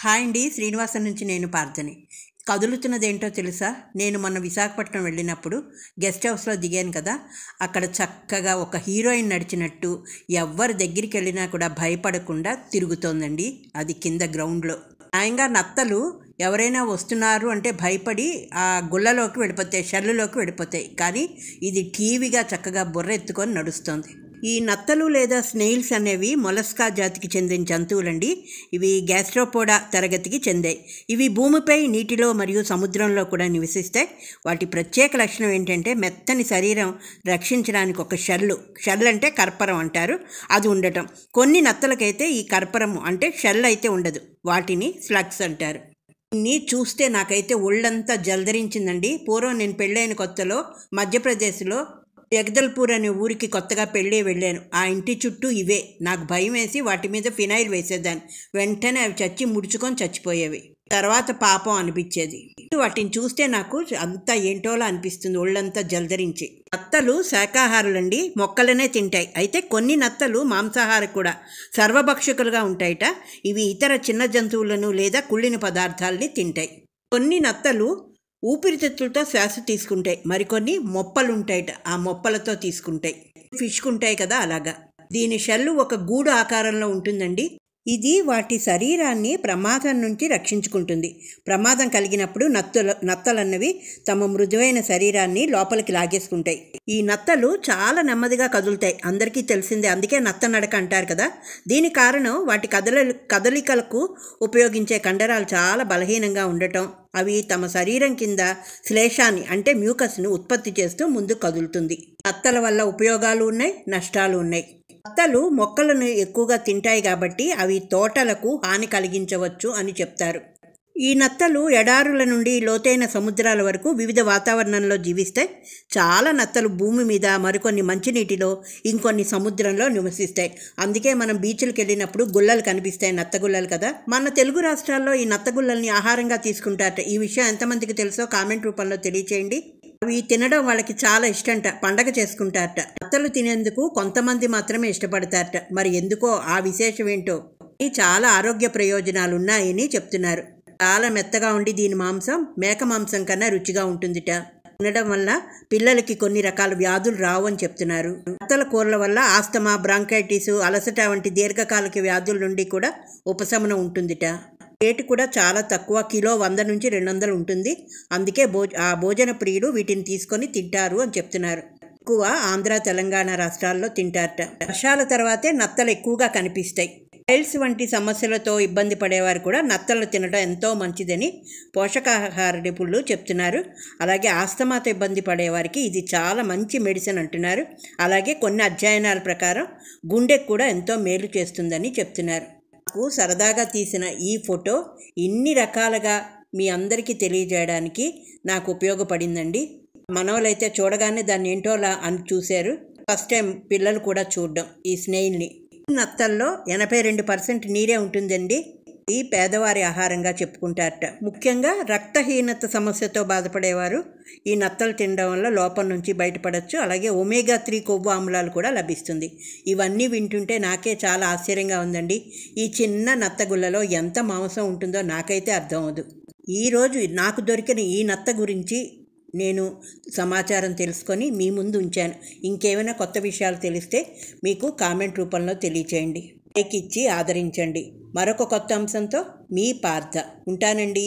Hi అండి, శ్రీనివాసం నుంచి నేను పార్థని. కదులుతున్నదేంటో తెలుసా? నేను మొన్న విశాఖపట్నం వెళ్ళినప్పుడు గెస్ట్ హౌస్లో దిగాను కదా, అక్కడ చక్కగా ఒక హీరోయిన్ నడిచినట్టు ఎవ్వరి దగ్గరికి వెళ్ళినా కూడా భయపడకుండా తిరుగుతోందండి. అది కింద గ్రౌండ్లో. న్యాయంగా నత్తలు ఎవరైనా వస్తున్నారు అంటే భయపడి ఆ గుళ్ళలోకి వెళ్ళిపోతాయి, షెల్లులోకి వెళ్ళిపోతాయి. కానీ ఇది టీవీగా చక్కగా బుర్ర ఎత్తుకొని నడుస్తోంది. ఈ నత్తలు లేదా స్నేయిల్స్ అనేవి మొలస్కా జాతికి చెందిన జంతువులండి. ఇవి గ్యాస్ట్రోపోడా తరగతికి చెందాయి. ఇవి భూమిపై, నీటిలో మరియు సముద్రంలో కూడా నివసిస్తాయి. వాటి ప్రత్యేక లక్షణం ఏంటంటే మెత్తని శరీరం రక్షించడానికి ఒక షెల్ అంటే కర్పరం అంటారు, అది ఉండటం. కొన్ని నత్తలకైతే ఈ కర్పరం అంటే షెల్ అయితే ఉండదు, వాటిని స్లగ్స్ అంటారు. దీన్ని చూస్తే నాకైతే ఒళ్ళంతా జలధరించిందండి. పూర్వం నేను పెళ్ళైన కొత్తలో మధ్యప్రదేశ్లో జగదల్పూర్ అనే ఊరికి కొత్తగా వెళ్ళాను. ఆ ఇంటి చుట్టూ ఇవే. నాకు భయం వేసి వాటి మీద ఫినాయిల్ వేసేదాన్ని. వెంటనే అవి ముడుచుకొని చచ్చిపోయేవి. తర్వాత పాపం అనిపించేది. వాటిని చూస్తే నాకు అంతా ఏంటోలా అనిపిస్తుంది, ఒళ్ళంతా జలధరించి. నత్తలు శాకాహారులండి, మొక్కలనే తింటాయి. అయితే కొన్ని నత్తలు మాంసాహారం కూడా, సర్వభక్షకులుగా ఉంటాయట. ఇవి ఇతర చిన్న జంతువులను లేదా కుళ్ళిన పదార్థాలని తింటాయి. కొన్ని నత్తలు ఊపిరితిత్తులతో శ్వాస తీసుకుంటాయి, మరికొన్ని మొప్పలు ఉంటాయట, ఆ మొప్పలతో తీసుకుంటాయి. ఫిష్కు ఉంటాయి కదా, అలాగా. దీని షెల్లు ఒక గూడు ఆకారంలో ఉంటుందండి. ఇది వాటి శరీరాన్ని ప్రమాదం నుంచి రక్షించుకుంటుంది. ప్రమాదం కలిగినప్పుడు నత్తలన్నవి తమ మృదువైన శరీరాన్ని లోపలికి లాగేసుకుంటాయి. ఈ నత్తలు చాలా నెమ్మదిగా కదులుతాయి, అందరికీ తెలిసిందే. అందుకే నత్త నడక అంటారు కదా. దీని కారణం వాటి కదలికలకు ఉపయోగించే కండరాలు చాలా బలహీనంగా ఉండటం. అవి తమ శరీరం కింద శ్లేషాన్ని అంటే మ్యూకస్ను ఉత్పత్తి చేస్తూ ముందుకు కదులుతుంది. నత్తల వల్ల ఉపయోగాలు ఉన్నాయి, నష్టాలు ఉన్నాయి. నత్తలు మొక్కలను ఎక్కువగా తింటాయి కాబట్టి అవి తోటలకు హాని కలిగించవచ్చు అని చెప్తారు. ఈ నత్తలు ఎడారుల నుండి లోతైన సముద్రాల వరకు వివిధ వాతావరణంలో జీవిస్తాయి. చాలా నత్తలు భూమి మీద, మరికొన్ని మంచినీటిలో, ఇంకొన్ని సముద్రంలో నివసిస్తాయి. అందుకే మనం బీచ్లకు వెళ్ళినప్పుడు గుల్లలు కనిపిస్తాయి, నత్తగుల్లలు కదా. మన తెలుగు రాష్ట్రాల్లో ఈ నత్తగుల్లల్ని ఆహారంగా తీసుకుంటారట. ఈ విషయం ఎంతమందికి తెలుసో కామెంట్ రూపంలో తెలియచేయండి. అవి తినడం వాళ్ళకి చాలా ఇష్టంట, పండగ చేసుకుంటారట. నత్తలు తినేందుకు కొంతమంది మాత్రమే ఇష్టపడతారట. మరి ఎందుకో ఆ విశేషం ఏంటో. చాలా ఆరోగ్య ప్రయోజనాలు ఉన్నాయని చెప్తున్నారు. చాలా మెత్తగా ఉండి దీని మాంసం మేక మాంసం కన్నా రుచిగా ఉంటుందిట. తినడం వల్ల పిల్లలకి కొన్ని రకాల వ్యాధులు రావు అని చెప్తున్నారు. నత్తల కూరల వల్ల ఆస్తమా, బ్రాంకైటిస్, అలసట వంటి దీర్ఘకాలిక వ్యాధుల నుండి కూడా ఉపశమనం ఉంటుందిట. రేటు కూడా చాలా తక్కువ, కిలో 100 నుంచి 200 ఉంటుంది. అందుకే భోజన ప్రియులు వీటిని తీసుకొని తింటారు అని చెప్తున్నారు. ఎక్కువ ఆంధ్ర, తెలంగాణ రాష్ట్రాల్లో తింటారట. వర్షాల తర్వాతే నత్తలు ఎక్కువగా కనిపిస్తాయి. టైల్స్ వంటి సమస్యలతో ఇబ్బంది పడేవారు కూడా నత్తలు తినడం ఎంతో మంచిదని పోషకాహార నిపుణులు చెప్తున్నారు. అలాగే ఆస్తమాతో ఇబ్బంది పడేవారికి ఇది చాలా మంచి మెడిసిన్ అంటున్నారు. అలాగే కొన్ని అధ్యయనాల ప్రకారం గుండెకు కూడా ఎంతో మేలు చేస్తుందని చెప్తున్నారు. నాకు సరదాగా తీసిన ఈ ఫోటో ఇన్ని రకాలుగా మీ అందరికీ తెలియజేయడానికి నాకు ఉపయోగపడిందండి. మనోళ్ళైతే చూడగానే దాన్ని ఏంటోలా అని చూశారు. ఫస్ట్ టైం పిల్లలు కూడా చూడడం ఈ స్నేయిల్ని. నత్తల్లో 82% నీరే ఉంటుందండి. ఈ పేదవారి ఆహారంగా చెప్పుకుంటారట. ముఖ్యంగా రక్తహీనత సమస్యతో బాధపడేవారు ఈ నత్తలు తినడం వల్ల లోపం నుంచి బయటపడవచ్చు. అలాగే ఒమేగా 3 కొవ్వు ఆమ్లాలు కూడా లభిస్తుంది. ఇవన్నీ వింటుంటే నాకే చాలా ఆశ్చర్యంగా ఉందండి. ఈ చిన్న నత్తగుల్లలో ఎంత మాంసం ఉంటుందో నాకైతే అర్థం అవ్వదు. ఈరోజు నాకు దొరికిన ఈ నత్త గురించి నేను సమాచారం తెలుసుకొని మీ ముందు ఉంచాను. ఇంకేమైనా కొత్త విషయాలు తెలిస్తే మీకు కామెంట్ రూపంలో తెలియచేయండి. లైక్ ఇచ్చి ఆదరించండి. మరొక కొత్త అంశంతో మీ పార్థ ఉంటానండి.